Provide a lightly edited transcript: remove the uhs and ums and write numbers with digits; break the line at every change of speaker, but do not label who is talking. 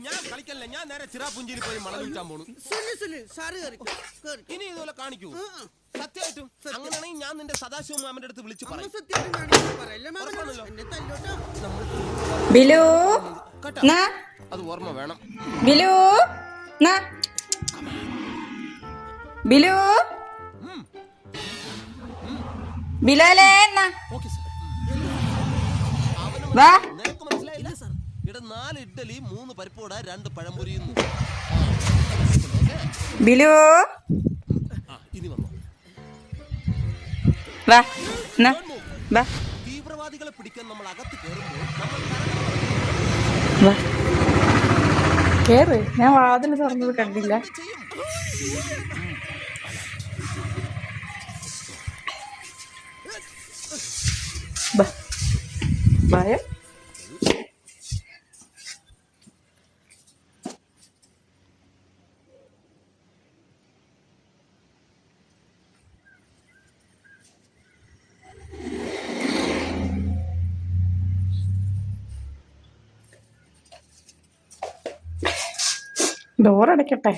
ഞാൻ കളിക്കല്ല, ഞാൻ നേരെ ചിറാപുഞ്ചിയിൽ പോയി മണം വിൽക്കാൻ പോണു. ഇനി ഇതുപോലെ കാണിക്കൂ സത്യമായിട്ടും. അങ്ങനെയാണെങ്കിൽ ഞാൻ നിന്റെ സദാശിവ മാമന്റെ അടുത്ത് വിളിച്ചു പറയും. അത് ഓർമ്മ വേണം. നിനക്ക് മനസ്സിലായില്ല? ഇവിടെ 4 ഇഡ്ഡലി 3 പരിപ്പോട 2 പഴംപൊരിയുന്നു. ഇനി വന്നോ. തീവ്രവാദികളെ പിടിക്കാൻ നമ്മൾ അകത്ത്
കേറ്. ഞാൻ വാതിൽ തുറന്നത് കണ്ടില്ല. ഭയം. ഡോറടയ്ക്കട്ടെ.